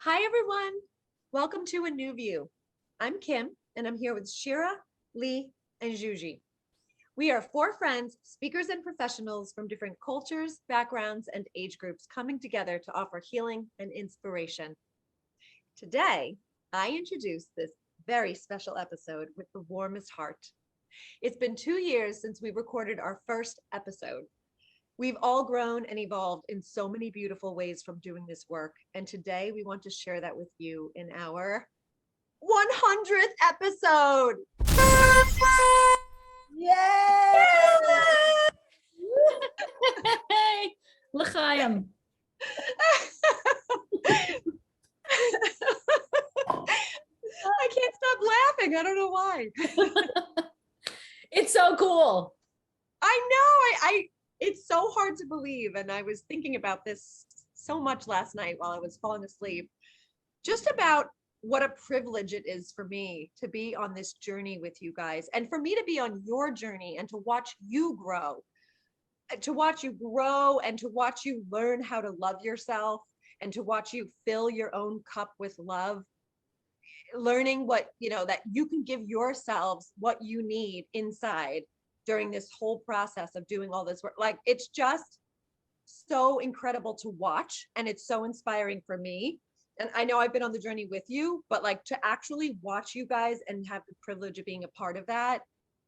Hi, everyone. Welcome to A New View. I'm Kim, and I'm here with Shira, Lee, and Juji. We are four friends, speakers, and professionals from different cultures, backgrounds, and age groups coming together to offer healing and inspiration. Today, I introduce this very special episode with the warmest heart. It's been 2 years since we recorded our first episode. We've all grown and evolved in so many beautiful ways from doing this work. And today we want to share that with you in our 100th episode. Yay! Hey, l'chaim. I can't stop laughing. I don't know why. It's so cool. I know. It's so hard to believe. And I was thinking about this so much last night while I was falling asleep, just about what a privilege it is for me to be on this journey with you guys, and for me to be on your journey and to watch you grow, and to watch you learn how to love yourself, and to watch you fill your own cup with love, learning what, that you can give yourselves what you need inside during this whole process of doing all this work. Like, it's just so incredible to watch, and it's so inspiring for me. And I know I've been on the journey with you, but like, to actually watch you guys and have the privilege of being a part of that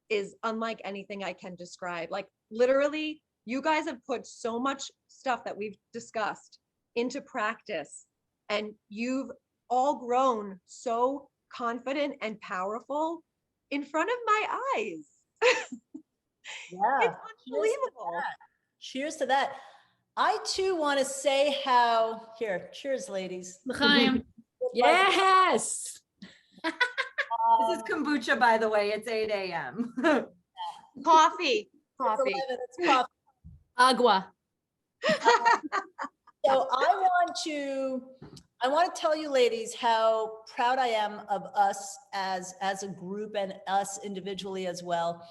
is unlike anything I can describe. Like, literally, you guys have put so much stuff that we've discussed into practice, and you've all grown so confident and powerful in front of my eyes. Yeah. It's unbelievable. Cheers to that. I too want to say cheers, ladies. L'chaim. Yes. This is kombucha, by the way. It's 8 a.m. Coffee. It's coffee. Agua. So I want to tell you ladies how proud I am of us as a group and us individually as well.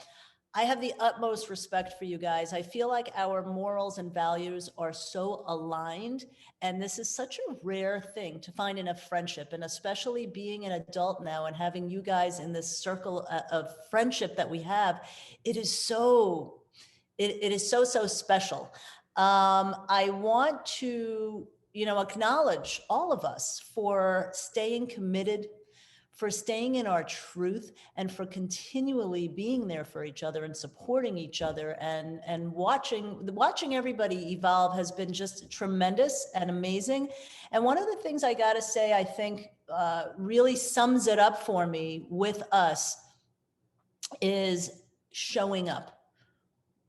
I have the utmost respect for you guys. I feel like our morals and values are so aligned, and this is such a rare thing to find in a friendship, and especially being an adult now and having you guys in this circle of friendship that we have. It is so special. I want to, acknowledge all of us for staying committed, for staying in our truth, and for continually being there for each other and supporting each other, and watching everybody evolve has been just tremendous and amazing. And one of the things I got to say, I think really sums it up for me with us is showing up.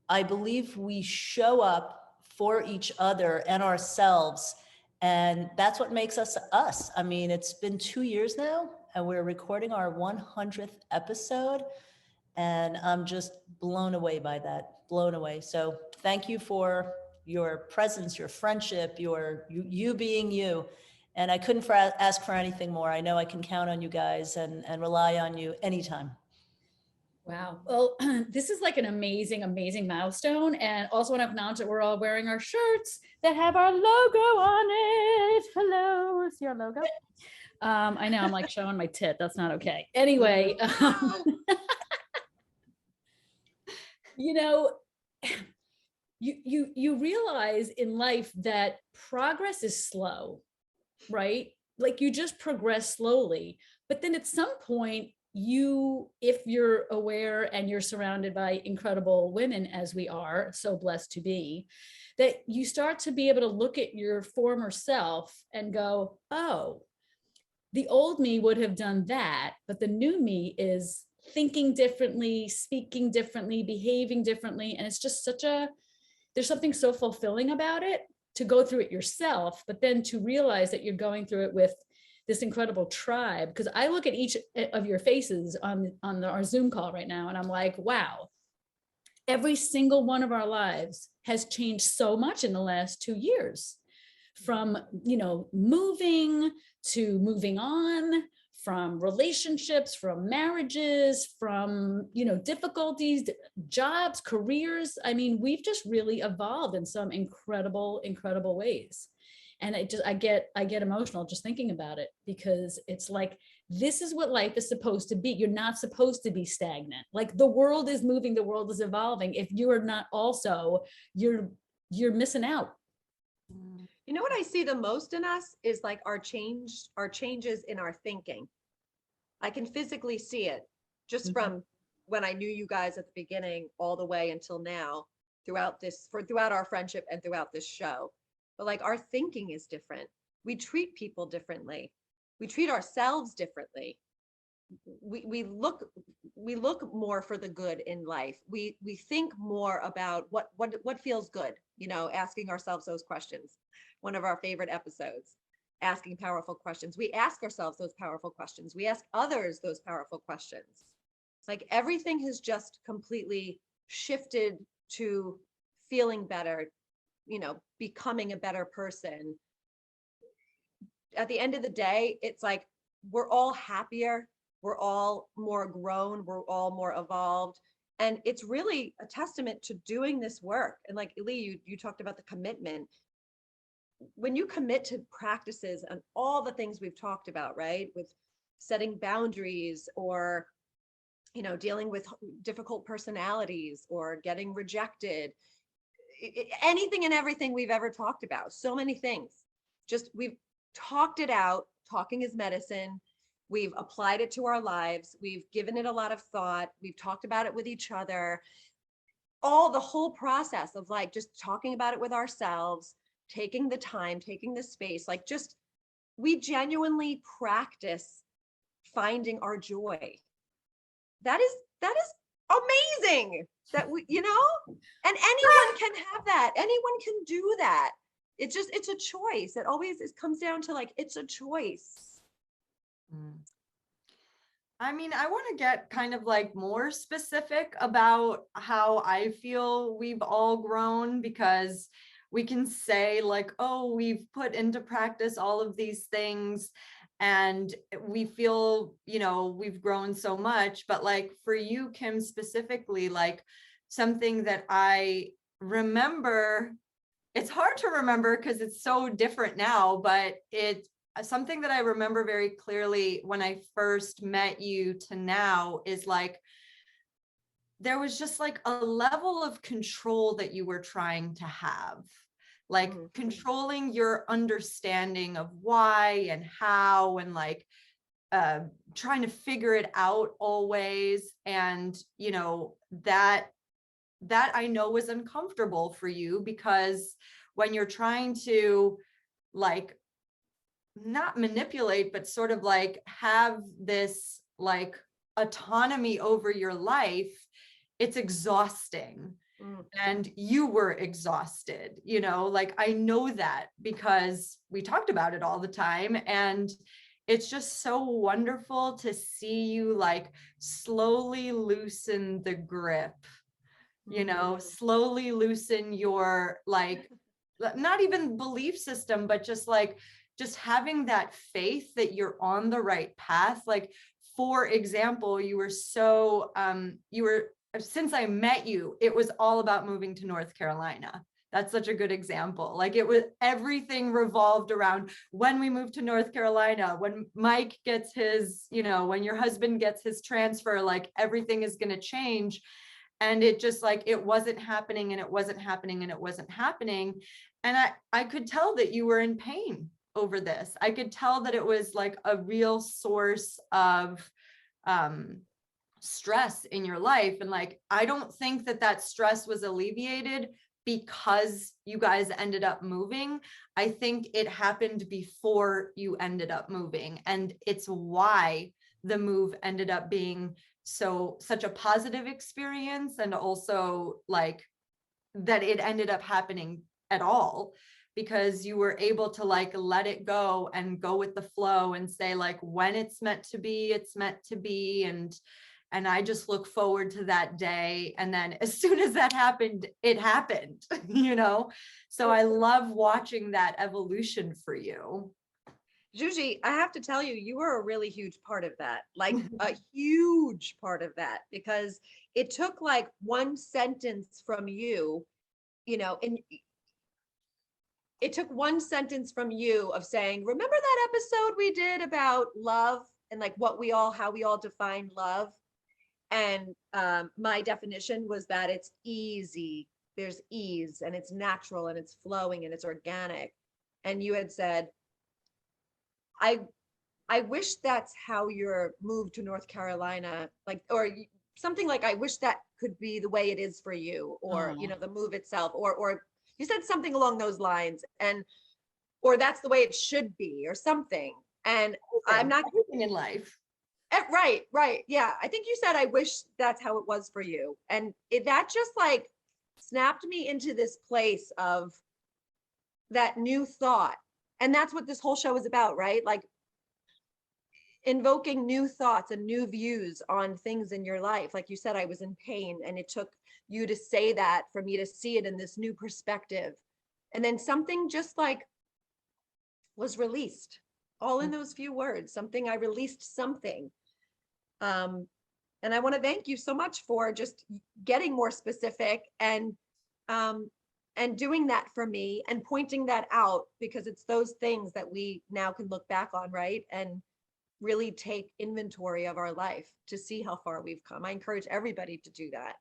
I believe we show up for each other and ourselves, and that's what makes us us. I mean, it's been 2 years now, and we're recording our 100th episode, and I'm just blown away by that, blown away. So thank you for your presence, your friendship, you being you. And I couldn't ask for anything more. I know I can count on you guys and rely on you anytime. Wow. Well, this is like an amazing, amazing milestone. And also want to acknowledge that we're all wearing our shirts that have our logo on it. Hello, it's your logo. I know I'm like showing my tit. That's not okay. Anyway, you realize in life that progress is slow, right? Like, you just progress slowly, but then at some point, if you're aware and you're surrounded by incredible women, as we are so blessed to be, that you start to be able to look at your former self and go, oh, the old me would have done that, but the new me is thinking differently, speaking differently, behaving differently. And it's just there's something so fulfilling about it to go through it yourself, but then to realize that you're going through it with this incredible tribe. Because I look at each of your faces on our Zoom call right now, and I'm like, wow, every single one of our lives has changed so much in the last 2 years, from, moving to moving on, from relationships, from marriages, from, difficulties, jobs, careers. I mean, we've just really evolved in some incredible, incredible ways. And I get emotional just thinking about it, because it's like, this is what life is supposed to be. You're not supposed to be stagnant. Like, the world is moving, the world is evolving. If you are not also, you're missing out. You know what I see the most in us is like our changes in our thinking. I can physically see it just from when I knew you guys at the beginning all the way until now, throughout our friendship and throughout this show. But like, our thinking is different. We treat people differently. We treat ourselves differently. We look more for the good in life. We think more about what feels good, asking ourselves those questions. One of our favorite episodes, asking powerful questions. We ask ourselves those powerful questions. We ask others those powerful questions. Like, everything has just completely shifted to feeling better, becoming a better person. At the end of the day, it's like, we're all happier. We're all more grown. We're all more evolved. And it's really a testament to doing this work. And like, Lee, you talked about the commitment. When you commit to practices and all the things we've talked about, right? With setting boundaries, or, dealing with difficult personalities, or getting rejected, anything and everything we've ever talked about, so many things. Just, we've talked it out. Talking is medicine. We've applied it to our lives. We've given it a lot of thought. We've talked about it with each other. The whole process of like just talking about it with ourselves, taking the time, taking the space, like, just, we genuinely practice finding our joy. That is amazing that and anyone can have that. Anyone can do that. It's a choice. It always comes down to like, it's a choice. I mean, I want to get kind of like more specific about how I feel we've all grown, because we can say like, oh, we've put into practice all of these things and we feel, we've grown so much. But like, for you, Kim, specifically, like, something that I remember, it's hard to remember because it's so different now, but it's something that I remember very clearly when I first met you to now is like, there was just like a level of control that you were trying to have, like controlling your understanding of why and how, and like trying to figure it out always. And, that I know was uncomfortable for you, because when you're trying to like not manipulate, but sort of like have this like autonomy over your life, it's exhausting. And you were exhausted, like, I know that because we talked about it all the time. And it's just so wonderful to see you like slowly loosen the grip, slowly loosen your like, not even belief system, but just having that faith that you're on the right path. Like, for example, since I met you, it was all about moving to North Carolina. That's such a good example. Like, everything revolved around when we moved to North Carolina, when Mike gets his, when your husband gets his transfer, like, everything is going to change. And it just like, it wasn't happening, and it wasn't happening, and it wasn't happening. And I could tell that you were in pain over this. I could tell that it was like a real source of stress in your life. And like, I don't think that stress was alleviated because you guys ended up moving. I think it happened before you ended up moving. And it's why the move ended up being such a positive experience, and also like that it ended up happening at all, because you were able to like let it go and go with the flow and say like, when it's meant to be, it's meant to be. And I just look forward to that day. And then as soon as that happened, it happened, So I love watching that evolution for you. Juji, I have to tell you, you were a really huge part of that, like a huge part of that, because it took like one sentence from you, and it took one sentence from you of saying, remember that episode we did about love and like how we all define love? And my definition was that it's easy. There's ease and it's natural and it's flowing and it's organic. And you had said, I wish that's how your move to North Carolina, like, or something like, I wish that could be the way it is for you, or, Oh. the move itself, or you said something along those lines, and, or that's the way it should be, or something. And I'm not, Everything in life. right. Yeah. I think you said, I wish that's how it was for you. And that just like snapped me into this place of that new thought. And that's what this whole show is about, right? Like invoking new thoughts and new views on things in your life. Like you said, I was in pain, and it took you to say that for me to see it in this new perspective. And then something just like was released, all in those few words. I released something. And I want to thank you so much for just getting more specific and doing that for me and pointing that out, because it's those things that we now can look back on, right? And really take inventory of our life to see how far we've come. I encourage everybody to do that.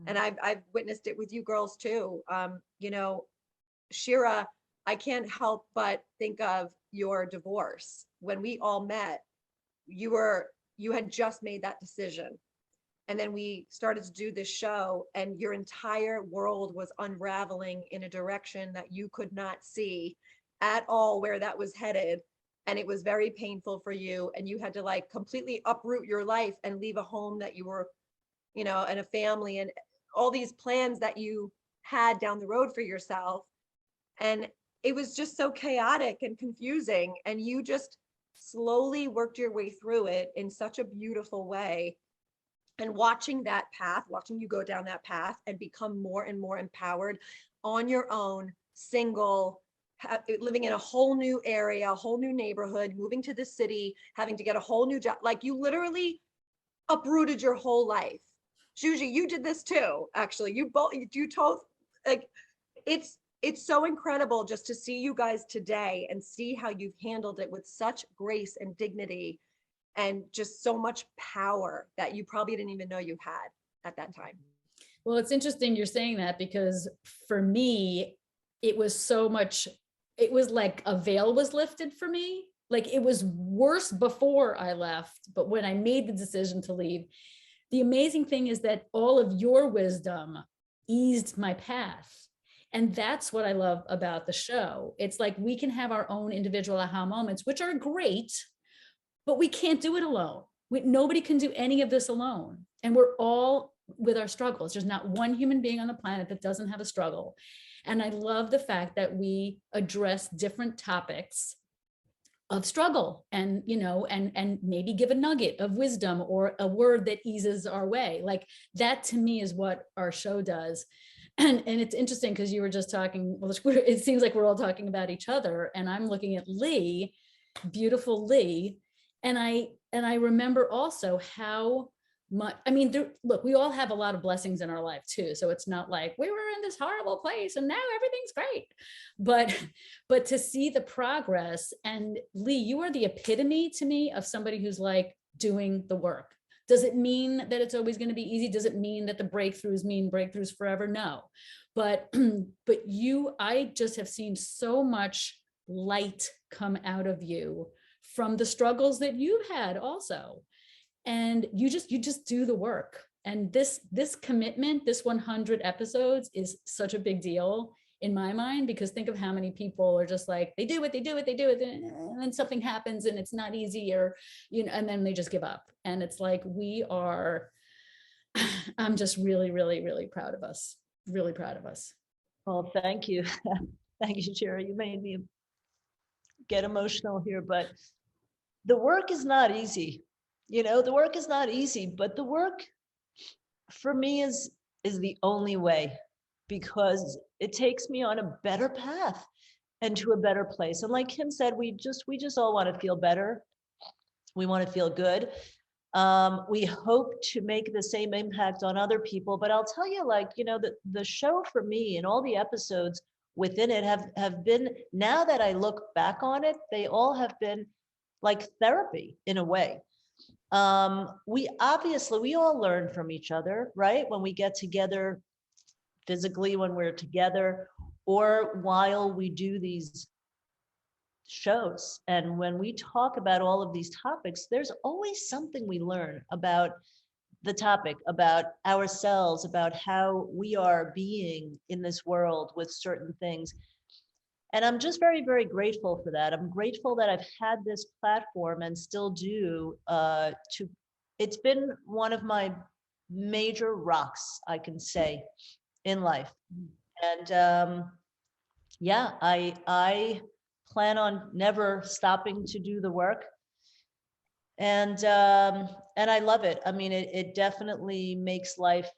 And I've witnessed it with you girls too. Shira, I can't help but think of your divorce. When we all met, you had just made that decision. And then we started to do this show, and your entire world was unraveling in a direction that you could not see at all where that was headed. And it was very painful for you. And you had to like completely uproot your life and leave a home that you were, and a family and all these plans that you had down the road for yourself. And it was just so chaotic and confusing. And you just slowly worked your way through it in such a beautiful way. And watching you go down that path and become more and more empowered on your own, single, living in a whole new area, a whole new neighborhood, moving to the city, having to get a whole new job. Like you literally uprooted your whole life. Juji, you did this too, actually. You told, like, it's so incredible just to see you guys today and see how you've handled it with such grace and dignity and just so much power that you probably didn't even know you had at that time. Well, it's interesting you're saying that, because for me, it was so much, it was like a veil was lifted for me. Like it was worse before I left, but when I made the decision to leave, the amazing thing is that all of your wisdom eased my path. And that's what I love about the show. It's like we can have our own individual aha moments, which are great, but we can't do it alone. Nobody can do any of this alone. And we're all with our struggles. There's not one human being on the planet that doesn't have a struggle. And I love the fact that we address different topics of struggle and, and maybe give a nugget of wisdom or a word that eases our way. Like that to me is what our show does. And it's interesting because you were just talking, well, it seems like we're all talking about each other, and I'm looking at Lee, beautiful Lee. And I remember also how much, look, we all have a lot of blessings in our life too. So it's not like we were in this horrible place and now everything's great, but to see the progress. And Lee, you are the epitome to me of somebody who's like doing the work. Does it mean that it's always going to be easy? Does it mean that the breakthroughs mean breakthroughs forever? No, but I just have seen so much light come out of you from the struggles that you've had also. And you just do the work. And this commitment, this 100 episodes is such a big deal in my mind, because think of how many people are just like, they do it, and then something happens and it's not easy, or, and then they just give up. And it's like, I'm just really, really, really proud of us. Really proud of us. Well, thank you. Thank you, Shira. You made me get emotional here, but the work is not easy. The work is not easy, but the work for me is the only way, because it takes me on a better path and to a better place. And like Kim said, we just all want to feel better. We want to feel good. We hope to make the same impact on other people, but I'll tell you, the show for me and all the episodes within it have been, now that I look back on it, they all have been like therapy in a way. We all learn from each other, right? When we get together physically, when we're together, or while we do these shows. And when we talk about all of these topics, there's always something we learn about the topic, about ourselves, about how we are being in this world with certain things. And I'm just very, very grateful for that. I'm grateful that I've had this platform and still do it's been one of my major rocks, I can say, in life. And yeah, I plan on never stopping to do the work. And I love it. I mean, it definitely makes life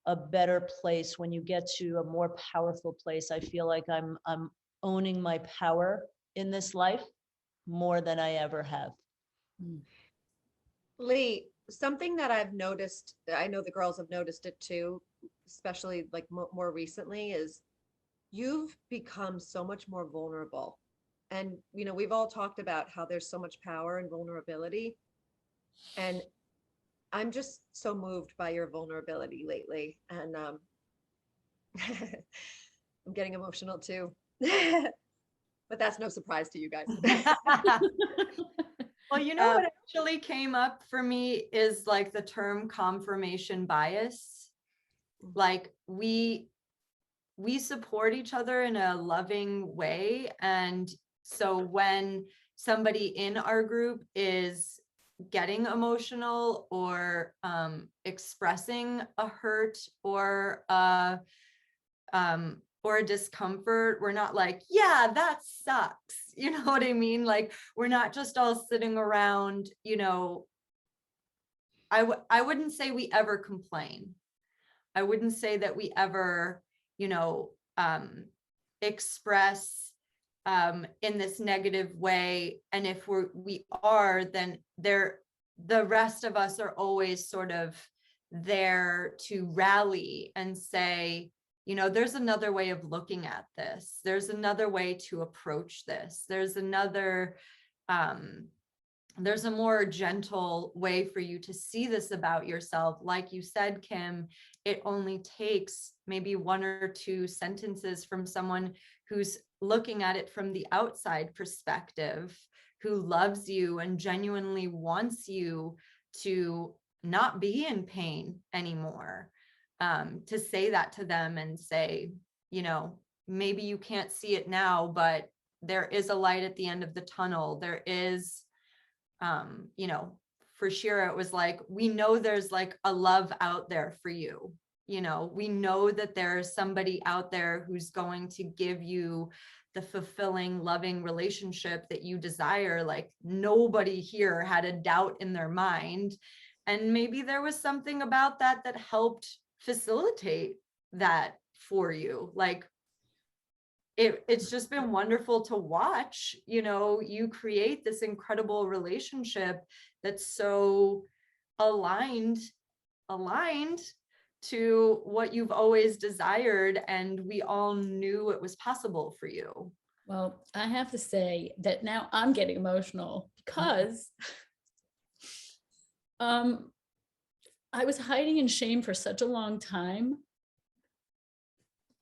a better place when you get to a more powerful place. I feel like I'm owning my power in this life more than I ever have. Lee, something that I've noticed, I know the girls have noticed it too, especially like more recently, is you've become so much more vulnerable. And, you know, we've all talked about how there's so much power in vulnerability. And I'm just so moved by your vulnerability lately. And I'm getting emotional too. But that's no surprise to you guys. Well, you know what actually came up for me is like the term confirmation bias. Like we support each other in a loving way. And so when somebody in our group is getting emotional or expressing a hurt or a discomfort, we're not like, yeah, that sucks. You know what I mean? Like, we're not just all sitting around, you know, I wouldn't say we ever complain. I wouldn't say that we ever, you know, express in this negative way. And if we are, then the rest of us are always sort of there to rally and say, you know, there's another way of looking at this. There's another way to approach this. There's a more gentle way for you to see this about yourself. Like you said, Kim, it only takes maybe one or two sentences from someone who's looking at it from the outside perspective, who loves you and genuinely wants you to not be in pain anymore. To say that to them and say, you know, maybe you can't see it now, but there is a light at the end of the tunnel. There is, you know, for Shira, it was like, we know there's like a love out there for you. You know, we know that there's somebody out there who's going to give you the fulfilling, loving relationship that you desire. Like, nobody here had a doubt in their mind. And maybe there was something about that that helped facilitate that for you. Like, it's just been wonderful to watch, you know, you create this incredible relationship that's so aligned to what you've always desired, and we all knew it was possible for you. Well, I have to say that now I'm getting emotional because I was hiding in shame for such a long time,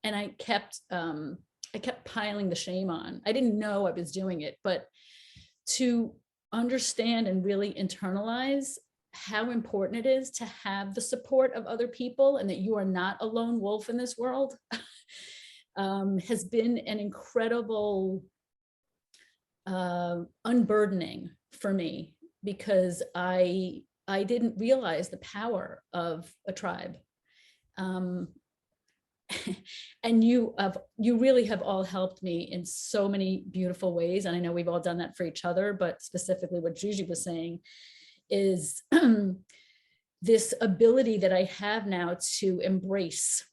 and I kept piling the shame on. I didn't know I was doing it, but to understand and really internalize how important it is to have the support of other people and that you are not a lone wolf in this world has been an incredible unburdening for me, because I didn't realize the power of a tribe. And you really have all helped me in so many beautiful ways. And I know we've all done that for each other, but specifically what Gigi was saying is this ability that I have now to embrace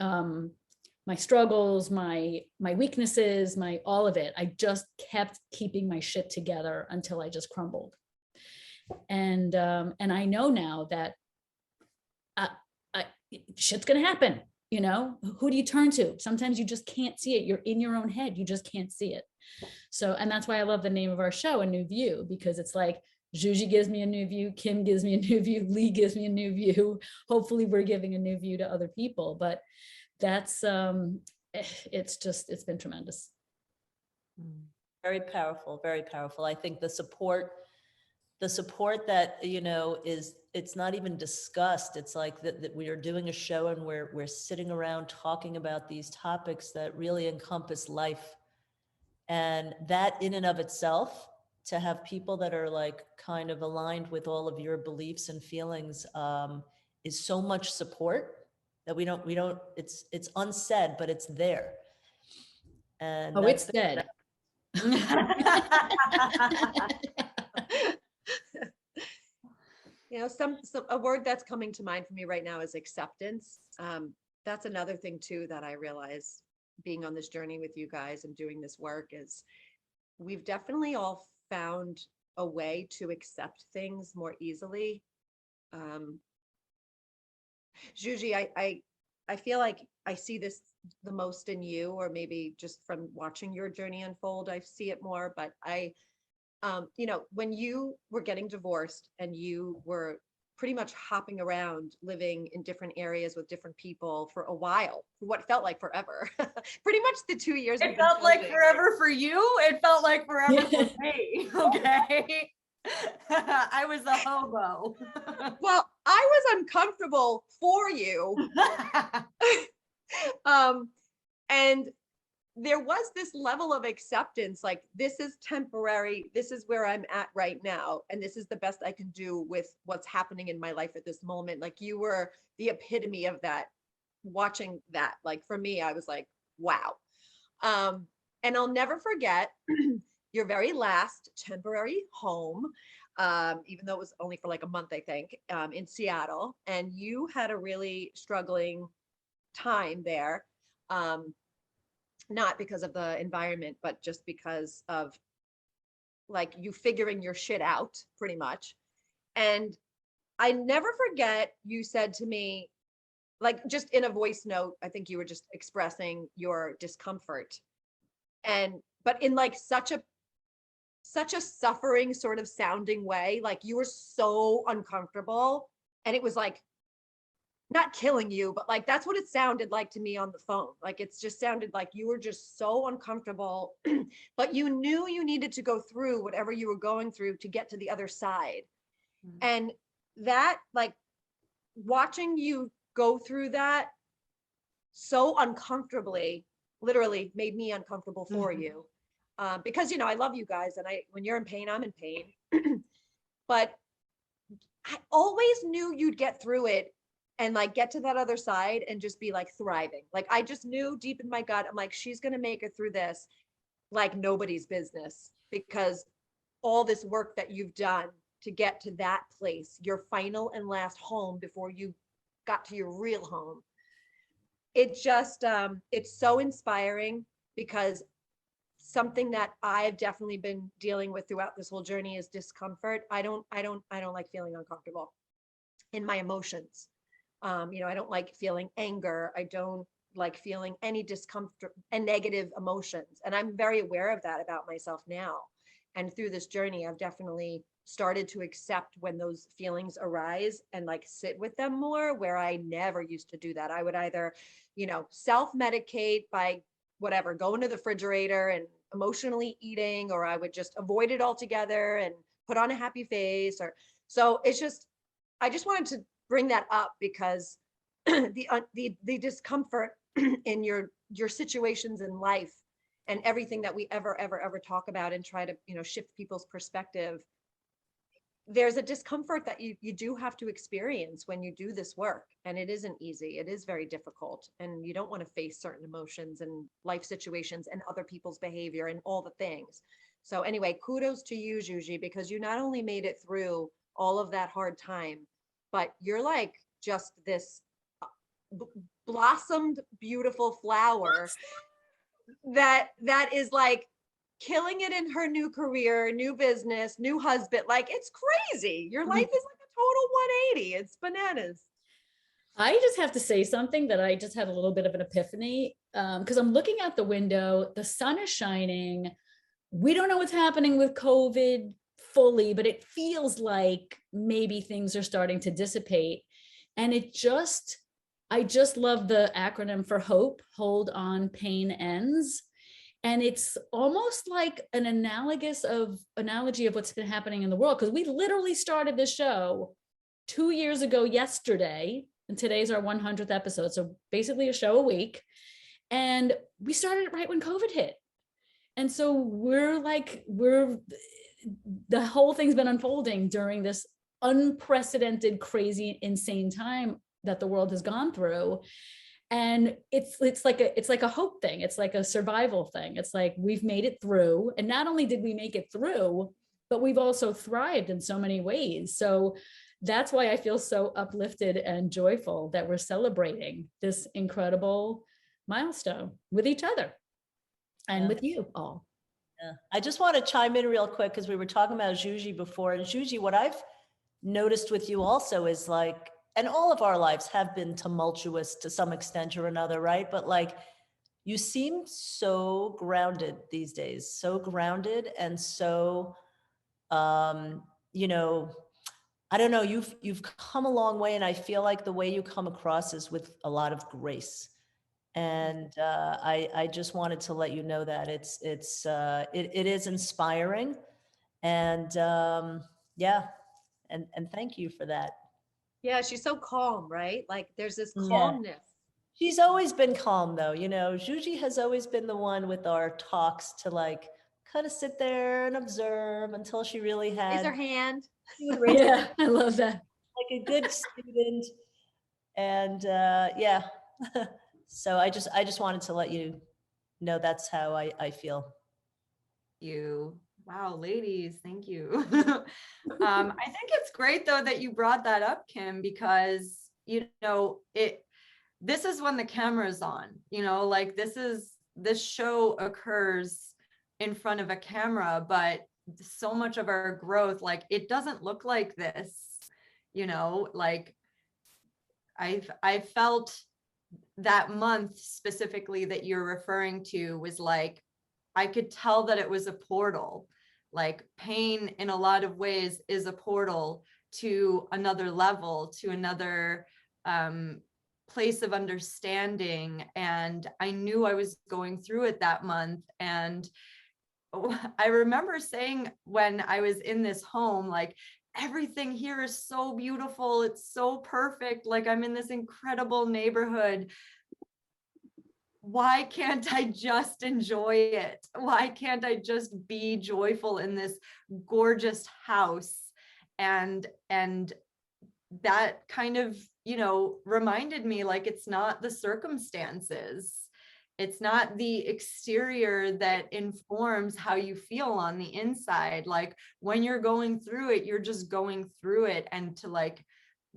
my struggles, my weaknesses, all of it. I just kept keeping my shit together until I just crumbled. And I know now that shit's gonna happen. You know, who do you turn to? Sometimes you just can't see it. You're in your own head. You just can't see it. So, and that's why I love the name of our show, A New View, because it's like Juji gives me a new view, Kim gives me a new view, Lee gives me a new view. Hopefully we're giving a new view to other people, but that's, it's been tremendous. Very powerful, very powerful. I think the support that, you know, is, it's not even discussed. It's like that we are doing a show and we're sitting around talking about these topics that really encompass life. And that in and of itself, to have people that are like kind of aligned with all of your beliefs and feelings, is so much support that we don't, it's unsaid, but it's there. And Oh, it's dead. You know, a word that's coming to mind for me right now is acceptance. That's another thing too that I realize being on this journey with you guys and doing this work is we've definitely all found a way to accept things more easily. Juji, I feel like I see this the most in you, or maybe just from watching your journey unfold, I see it more, but you know, when you were getting divorced and you were pretty much hopping around, living in different areas with different people for a while, for what felt like forever, pretty much the 2 years. It felt like forever for you. It felt like forever for me. Okay. I was a hobo. Well, I was uncomfortable for you. And there was this level of acceptance, like, this is temporary, this is where I'm at right now, and this is the best I can do with what's happening in my life at this moment. Like, you were the epitome of that. Watching that, like, for me, I was like, wow. And I'll never forget your very last temporary home, even though it was only for like a month, I think, in Seattle, and you had a really struggling time there. Not because of the environment, but just because of like you figuring your shit out pretty much. And I never forget, you said to me, like, just in a voice note, I think you were just expressing your discomfort, but in like such a suffering sort of sounding way, like you were so uncomfortable, and it was like not killing you, but like that's what it sounded like to me on the phone. Like, it's just sounded like you were just so uncomfortable, but you knew you needed to go through whatever you were going through to get to the other side. And that, like, watching you go through that so uncomfortably, literally made me uncomfortable for you. Because, you know, I love you guys, and when you're in pain, I'm in pain. But I always knew you'd get through it and like get to that other side and just be like thriving. Like, I just knew deep in my gut, I'm like, she's going to make it through this like nobody's business, because all this work that you've done to get to that place, your final and last home before you got to your real home. It just, it's so inspiring, because something that I've definitely been dealing with throughout this whole journey is discomfort. I don't like feeling uncomfortable in my emotions. You know, I don't like feeling anger. I don't like feeling any discomfort and negative emotions. And I'm very aware of that about myself now. And through this journey, I've definitely started to accept when those feelings arise and like sit with them more, where I never used to do that. I would either, you know, self-medicate by whatever, going to the refrigerator and emotionally eating, or I would just avoid it altogether and put on a happy face. Or so it's just, I just wanted to bring that up, because the discomfort in your situations in life and everything that we ever talk about and try to, you know, shift people's perspective, there's a discomfort that you do have to experience when you do this work, and it isn't easy. It is very difficult, and you don't want to face certain emotions and life situations and other people's behavior and all the things. So anyway, kudos to you, Juji, because you not only made it through all of that hard time, but you're like just this blossomed beautiful flower that is like killing it in her new career, new business, new husband. Like, it's crazy. Your life is like a total 180. It's bananas. I just have to say something that I just had a little bit of an epiphany because I'm looking out the window, the sun is shining. We don't know what's happening with COVID fully, but it feels like maybe things are starting to dissipate. And I just love the acronym for HOPE, hold on, pain ends. And it's almost like an analogy of what's been happening in the world. Because we literally started this show 2 years ago yesterday, and today's our 100th episode. So basically a show a week. And we started it right when COVID hit. And so the whole thing's been unfolding during this unprecedented, crazy, insane time that the world has gone through. And it's like a hope thing. It's like a survival thing. It's like we've made it through. And not only did we make it through, but we've also thrived in so many ways. So that's why I feel so uplifted and joyful that we're celebrating this incredible milestone with each other and with you all. Yeah. I just want to chime in real quick because we were talking about Juji before. And Juji, what I've noticed with you also is like, and all of our lives have been tumultuous to some extent or another, right? But like, you seem so grounded these days, so grounded and so, you know, I don't know, you've come a long way, and I feel like the way you come across is with a lot of grace. And I just wanted to let you know that it is inspiring, and yeah, and thank you for that. Yeah, she's so calm, right? Like there's this Yeah. calmness. She's always been calm though, you know. Juji has always been the one with our talks to like kind of sit there and observe until she really Raise her had. hand. She would raise Yeah, I love that. like a good student, and yeah. So I just wanted to let you know that's how I feel. You. Wow, ladies, thank you. I think it's great though that you brought that up, Kim, because you know this is when the camera's on, you know, like this show occurs in front of a camera, but so much of our growth, like it doesn't look like this, you know, like I felt that month specifically that you're referring to was like, I could tell that it was a portal. Like pain in a lot of ways is a portal to another level, to another place of understanding. And I knew I was going through it that month. And I remember saying when I was in this home, like, everything here is so beautiful. It's so perfect. Like I'm in this incredible neighborhood. Why can't I just enjoy it? Why can't I just be joyful in this gorgeous house? And that kind of, you know, reminded me like it's not the circumstances. It's not the exterior that informs how you feel on the inside. Like when you're going through it, you're just going through it. And to like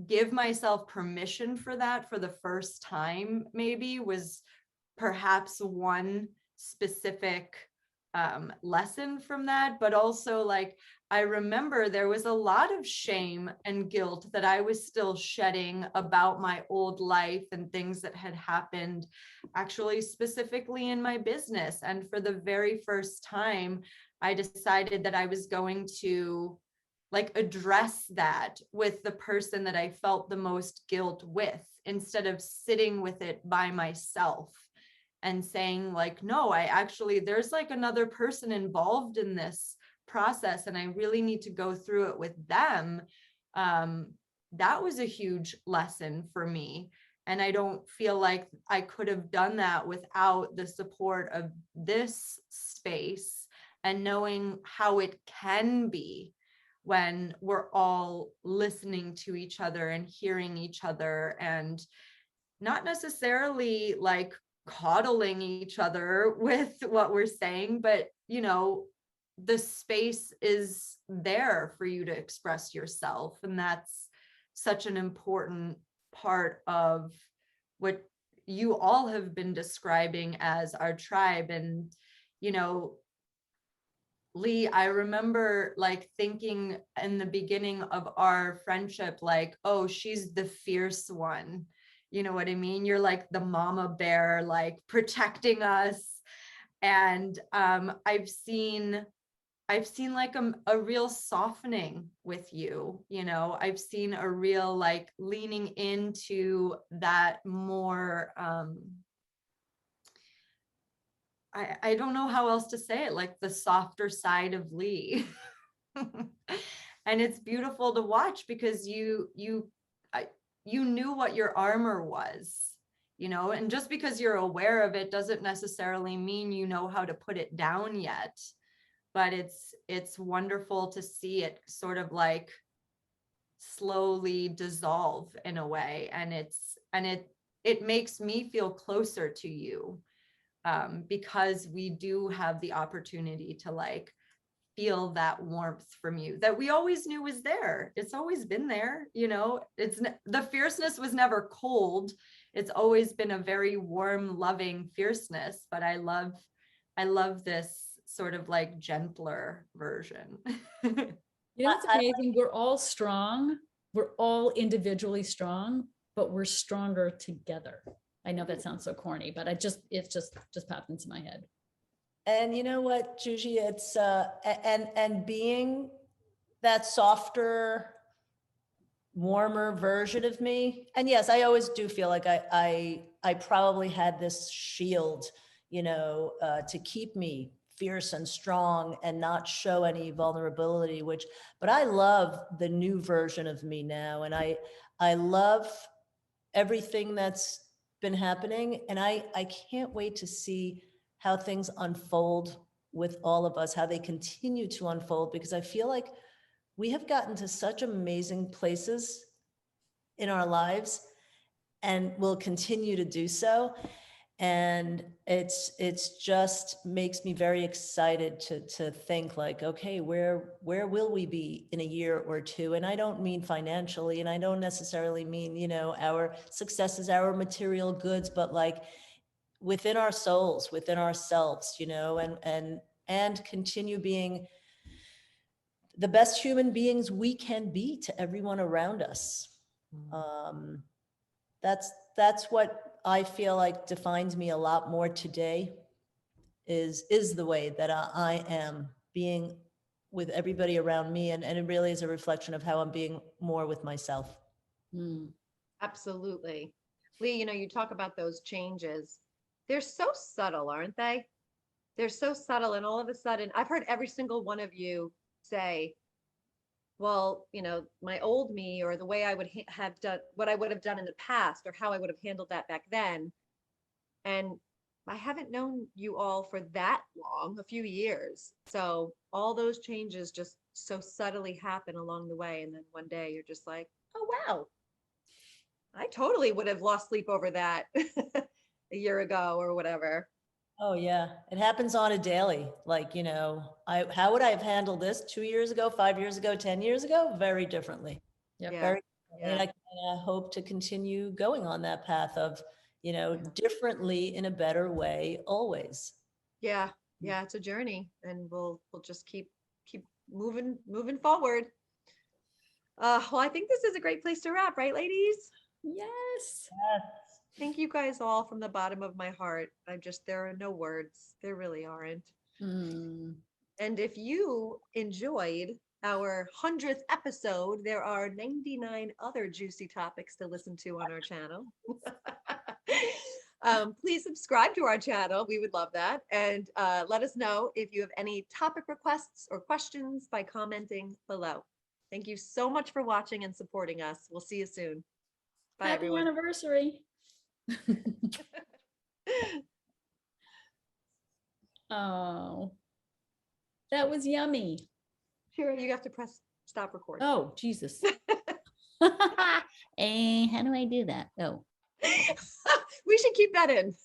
give myself permission for that for the first time maybe was perhaps one specific lesson from that, but also like I remember there was a lot of shame and guilt that I was still shedding about my old life and things that had happened actually specifically in my business. And for the very first time, I decided that I was going to like address that with the person that I felt the most guilt with, instead of sitting with it by myself and saying like, no, I actually, there's like another person involved in this process and I really need to go through it with them. That was a huge lesson for me. And I don't feel like I could have done that without the support of this space and knowing how it can be when we're all listening to each other and hearing each other and not necessarily like coddling each other with what we're saying, but you know, the space is there for you to express yourself. And that's such an important part of what you all have been describing as our tribe. And, you know, Lee, I remember like thinking in the beginning of our friendship, like, oh, she's the fierce one. You know what I mean? You're like the mama bear, like protecting us. And I've seen like a real softening with you, you know, I've seen a real like leaning into that more, I don't know how else to say it, like the softer side of Lee. And it's beautiful to watch because you knew what your armor was, you know, and just because you're aware of it doesn't necessarily mean you know how to put it down yet. But it's wonderful to see it sort of like slowly dissolve in a way, and it makes me feel closer to you, because we do have the opportunity to like feel that warmth from you that we always knew was there. It's always been there, you know. The fierceness was never cold. It's always been a very warm, loving fierceness. But I love this sort of like gentler version. You know, it's amazing. We're all strong. We're all individually strong, but we're stronger together. I know that sounds so corny, but it just popped into my head. And you know what, Juji, it's and being that softer, warmer version of me. And yes, I always do feel like I probably had this shield, you know, to keep me fierce and strong and not show any vulnerability, but I love the new version of me now. And I love everything that's been happening. And I can't wait to see how things unfold with all of us, how they continue to unfold, because I feel like we have gotten to such amazing places in our lives and will continue to do so. And it's just makes me very excited to think like, okay, where will we be in a year or two? And I don't mean financially, and I don't necessarily mean, you know, our successes, our material goods, but like within our souls, within ourselves, you know, and continue being the best human beings we can be to everyone around us. That's what I feel like defines me a lot more today, is the way that I am being with everybody around me. And it really is a reflection of how I'm being more with myself. Absolutely. Lee, you know, you talk about those changes. They're so subtle, aren't they? They're so subtle. And all of a sudden, I've heard every single one of you say, well, you know, my old me, or the way I would have done what I would have done in the past, or how I would have handled that back then. And I haven't known you all for that long, a few years. So all those changes just so subtly happen along the way. And then one day you're just like, oh, wow, I totally would have lost sleep over that a year ago or whatever. Oh yeah, it happens on a daily. Like, you know, how would I have handled this 2 years ago, 5 years ago, 10 years ago? Very differently. Yep. Yeah. Very, and Yeah. I kinda hope to continue going on that path of, you know, differently in a better way, always. Yeah. Yeah. It's a journey, and we'll just keep moving forward. Well, I think this is a great place to wrap, right, ladies? Yes. Thank you guys all from the bottom of my heart. There are no words. There really aren't. Mm. And if you enjoyed our 100th episode, there are 99 other juicy topics to listen to on our channel. Please subscribe to our channel. We would love that. And let us know if you have any topic requests or questions by commenting below. Thank you so much for watching and supporting us. We'll see you soon. Bye, Happy everyone. anniversary. Oh, that was yummy. Shira, you have to press stop recording. Oh, Jesus. How do I do that? Oh. We should keep that in.